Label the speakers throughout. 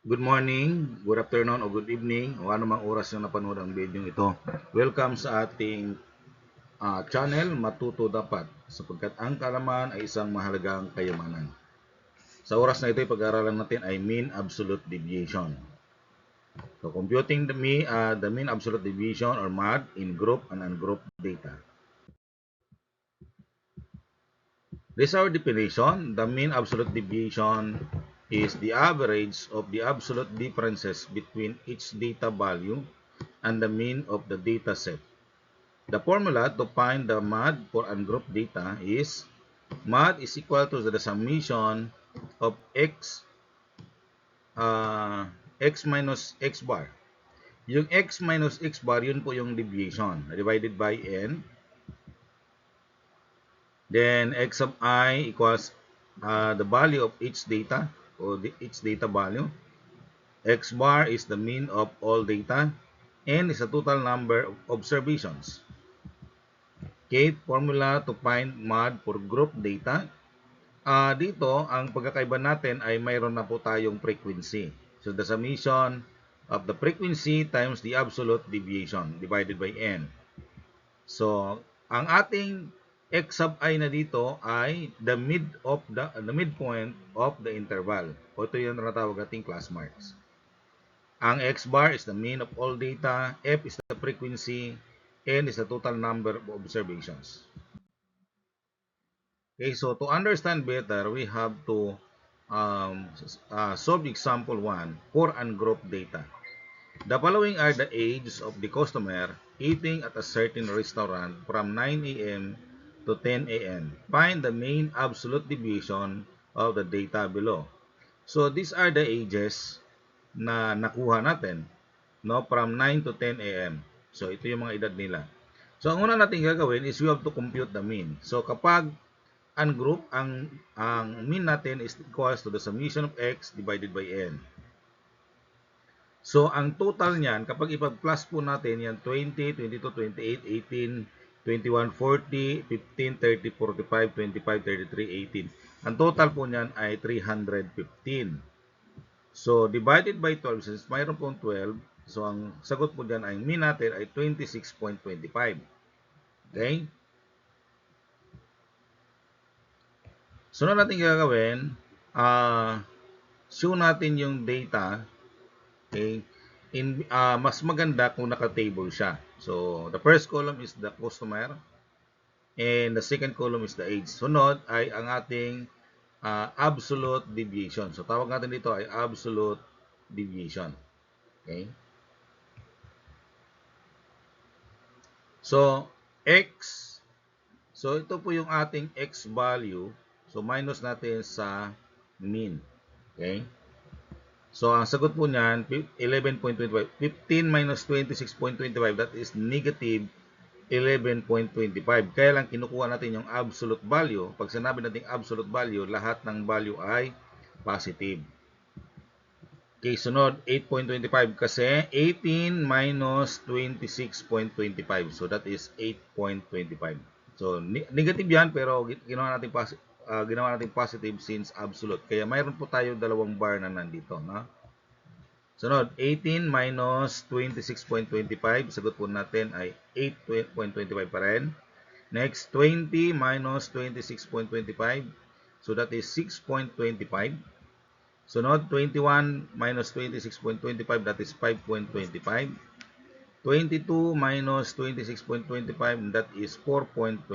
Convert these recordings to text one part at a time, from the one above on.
Speaker 1: Good morning, good afternoon, o good evening, o anumang oras yung napanood ang video ito. Welcome sa ating channel, Matuto Dapat, sapagkat ang kaalaman ay isang mahalagang kayamanan. Sa oras na ito, pag-aaralan natin ay mean absolute deviation. So, computing the mean absolute deviation or MAD in group and ungrouped data. This is our definition. The mean absolute deviation is the average of the absolute differences between each data value and the mean of the data set. The formula to find the MAD for ungrouped data is MAD is equal to the summation of x minus x bar. Yung x minus x bar, yun po yung deviation divided by n. Then x of I equals the value of each data or each data value. X bar is the mean of all data. N is the total number of observations. Okay, formula to find MAD for group data. Dito, ang pagkakaiba natin ay mayroon na po tayong frequency. So, the summation of the frequency times the absolute deviation divided by n. So, ang ating x sub I na dito ay the midpoint of the interval. O ito yung natawag nating class marks. Ang x bar is the mean of all data, f is the frequency, n is the total number of observations. Okay, so to understand better, we have to solve example 1 for ungrouped data. The following are the ages of the customer eating at a certain restaurant from 9 a.m. to 10 a.m. Find the mean absolute deviation of the data below. So these are the ages na nakuha natin, no, from 9 to 10 a.m. So ito yung mga edad nila. So ang una natin gagawin is we have to compute the mean. So kapag ungroup, ang mean natin is equals to the summation of x divided by n. So, ang total niyan, kapag ipag-plus po natin yan, 20, 22, 28, 18, 21, 40, 15, 30, 45, 25, 33, 18. Ang total po niyan ay 315. So, divided by 12, since mayroon pong 12, so ang sagot po diyan ay mean natin ay 26.25. Okay? So, na natin gagawin, show natin yung data. Okay? Mas maganda kung naka-table siya. So, the first column is the customer and the second column is the age. Sunod ay ang ating absolute deviation. So, tawag natin dito ay absolute deviation. Okay? So, x. So, ito po yung ating x value. So, minus natin sa mean. Okay? So, ang sagot po niyan, 11.25. 15 minus 26.25, that is negative 11.25. Kaya lang kinukuha natin yung absolute value. Pag sinabi natin absolute value, lahat ng value ay positive. Okay, sunod 8.25 kasi 18 minus 26.25. So, that is 8.25. So, negative yan pero ginawa natin positive since absolute. Kaya mayroon po tayo dalawang bar na nandito. No? Sunod, 18 minus 26.25. Sagot po natin ay 8.25 pa rin. Next, 20 minus 26.25. So, that is 6.25. Sunod, 21 minus 26.25. That is 5.25. 22 minus 26.25. That is 4.25.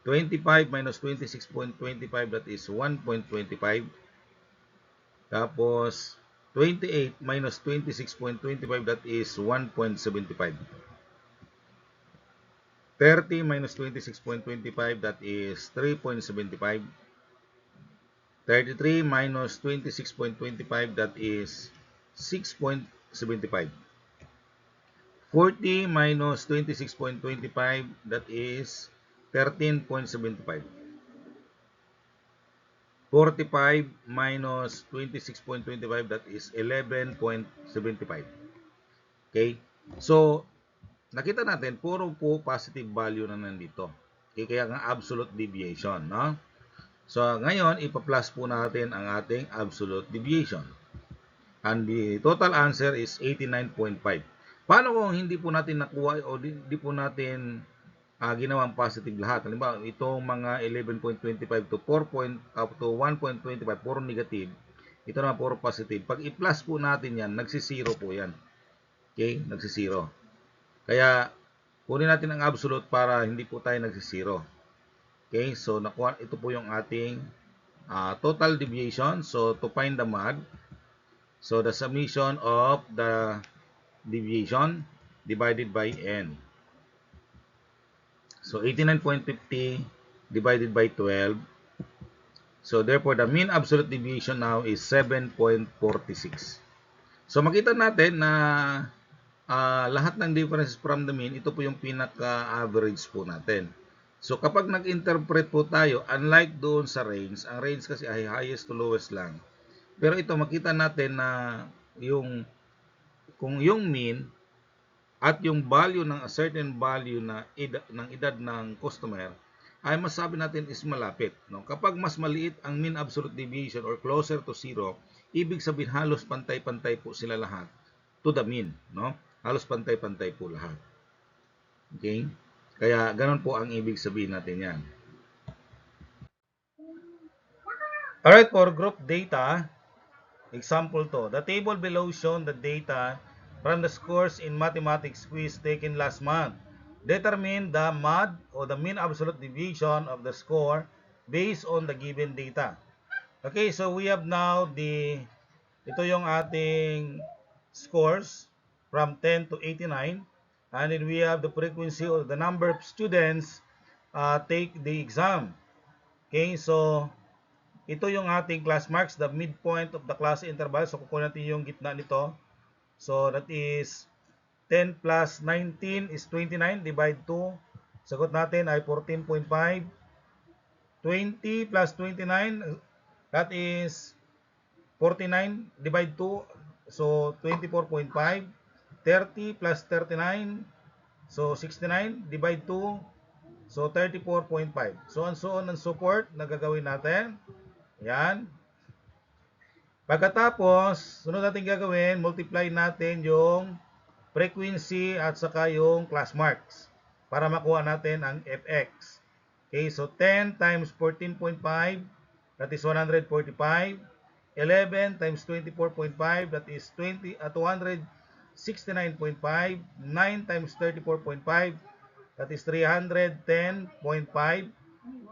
Speaker 1: 25 minus 26.25. That is 1.25. Tapos, 28 minus 26.25, that is 1.75. 30 minus 26.25, that is 3.75. 33 minus 26.25, that is 6.75. 40 minus 26.25, that is 13.75. 45 minus 26.25, that is 11.75. Okay? So, nakita natin, puro po positive value na nandito. Okay? Kaya nga absolute deviation, no? So, ngayon, ipa-plus po natin ang ating absolute deviation. And the total answer is 89.5. Paano kung hindi po natin nakuha o di po natin ginawang positive lahat? Halimbawa, itong mga 11.25 to 4 up to 1.25, puro negative. Ito naman puro positive. Pag i-plus po natin yan, nagsisiro po yan. Okay? Nagsisiro. Kaya, kunin natin ang absolute para hindi po tayo nagsisiro. Okay? So, nakuha, ito po yung ating total deviation. So, to find the mod, so the summation of the deviation divided by n. So 89.50 divided by 12. So therefore the mean absolute deviation now is 7.46. So makita natin na lahat ng differences from the mean, ito po yung pinaka-average po natin. So kapag nag-interpret po tayo, unlike doon sa range, ang range kasi ay highest to lowest lang. Pero ito makita natin na kung yung mean at yung value ng a certain value na ng edad ng customer ay masabi natin is malapit. No? Kapag mas maliit ang mean absolute deviation or closer to zero, ibig sabihin halos pantay-pantay po sila lahat to the mean. No? Halos pantay-pantay po lahat. Okay? Kaya ganun po ang ibig sabihin natin yan. Alright, for group data, example to. The table below shown the data from the scores in mathematics quiz taken last month. Determine the MAD or the mean absolute deviation of the score based on the given data. Okay, so we have now ito yung ating scores from 10 to 89, and then we have the frequency or the number of students take the exam. Okay, so ito yung ating class marks, the midpoint of the class interval. So kukunin natin yung gitna nito. So that is 10 plus 19 is 29, divide 2. Sagot natin ay 14.5. 20 plus 29, that is 49, divide 2. So 24.5. 30 plus 39, so 69, divide 2. So 34.5. So and so on and so forth na gagawin natin. Yan. Pagkatapos, sunod natin gagawin, multiply natin yung frequency at saka yung class marks para makuha natin ang fx. Okay, so 10 times 14.5, that is 145. 11 times 24.5, that is 269.5. 9 times 34.5, that is 310.5.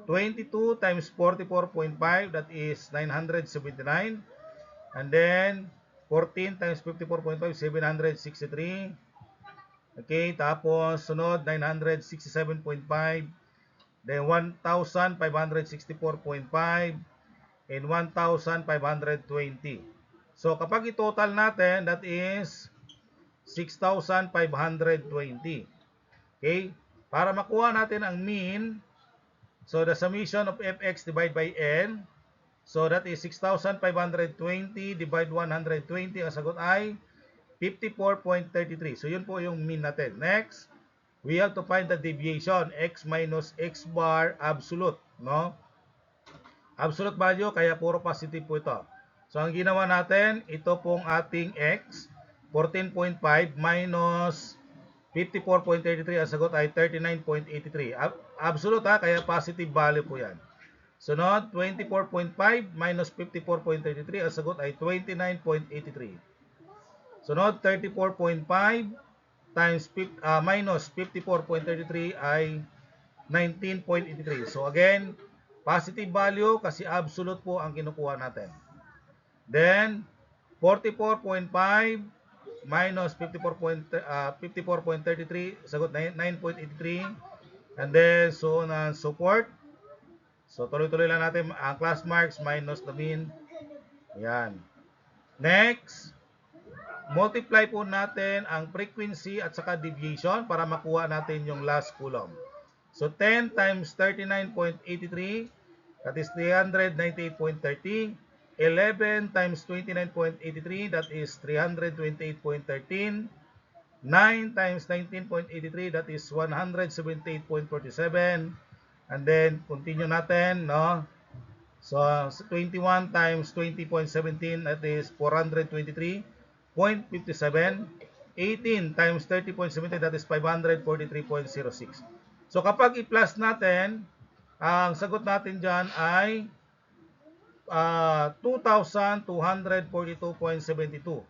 Speaker 1: 22 times 44.5, that is 979. And then 14 times 54.5, 763. Okay, tapos sunod 967.5. Then 1,564.5 and 1,520. So kapag i-total natin, that is 6,520. Okay? Para makuha natin ang mean, so the summation of fx divided by n, so that is 6,520 divide 120. Ang sagot ay 54.33. So yun po yung mean natin. Next, we have to find the deviation, x minus x bar absolute. No? Absolute value, kaya puro positive po ito. So ang ginawa natin, ito pong ating x, 14.5 minus 54.33. Ang sagot ay 39.83. Absolute kaya positive value po yan. Sunod, 24.5 minus 54.33. Ang sagot ay 29.83. Sunod, 34.5 times minus 54.33 ay 19.83. So again, positive value kasi absolute po ang kinukuha natin. Then, 44.5 minus 54.33, sagot 9.83. And then, so on and so forth. So, tuloy-tuloy lang natin ang class marks minus the mean. Ayan. Next, multiply po natin ang frequency at saka deviation para makuha natin yung last column. So, 10 times 39.83, that is 398.30. 11 times 29.83, that is 328.13. 9 times 19.83, that is 178.47. And then, continue natin, no? So, 21 times 20.17, that is 423.57. 18 times 30.17, that is 543.06. So, kapag i-plus natin, ang sagot natin dyan ay 2,242.72.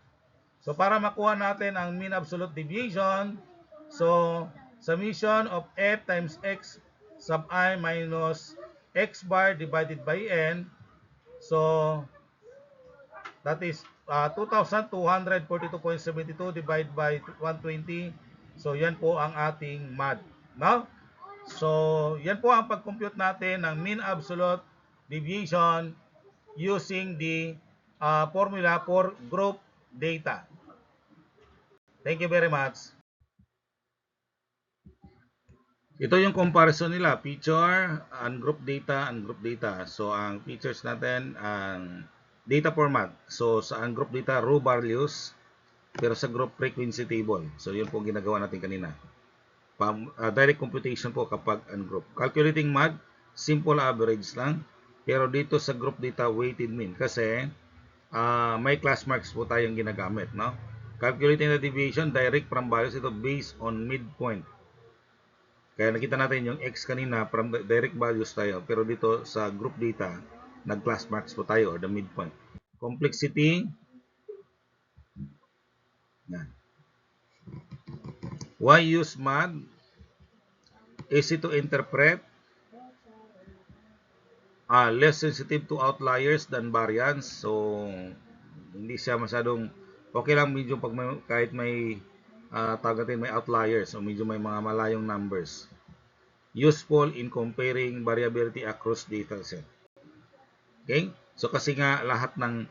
Speaker 1: So, para makuha natin ang mean absolute deviation, so, summation of f times x sub I minus x bar divided by n. So, that is 2,242.72 divided by 120. So, yan po ang ating MAD. No? So, yan po ang pag-compute natin ng mean absolute deviation using the formula for group data. Thank you very much. Ito yung comparison nila, feature, ungroup data, ungroup data. So, ang features natin, ang data format. So, sa ungroup data, raw values, pero sa group frequency table. So, yun po ginagawa natin kanina. Direct computation po kapag ungroup. Calculating MAD, simple average lang. Pero dito sa group data, weighted mean. Kasi, may class marks po tayong ginagamit, no? Calculating the deviation, direct from values, ito based on midpoint. Kaya nakita natin yung x kanina from the direct values tayo, pero dito sa group data, nag-class marks po tayo or the midpoint. Complexity. Yan. Why use MAD? Easy to interpret. Less sensitive to outliers than variance. So, hindi siya masyadong okay lang medyo pag kahit may targetin may outliers o medyo may mga malayong numbers. Useful in comparing variability across data set. Okay? So kasi nga lahat ng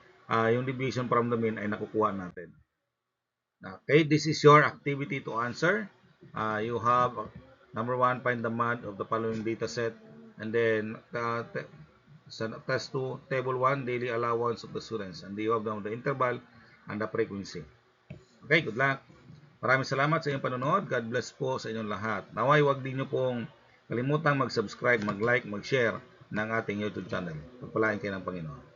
Speaker 1: yung deviation from the mean ay nakukuha natin. Okay, this is your activity to answer. You have number 1, find the MAD of the following data set, and then test 2, table 1, daily allowance of the students, and you have the interval and the frequency. Okay, good luck. Maraming salamat sa inyong panonood. God bless po sa inyong lahat. Naway, wag din nyo pong kalimutang mag-subscribe, mag-like, mag-share ng ating YouTube channel. Pagpalain kayo ng Panginoon.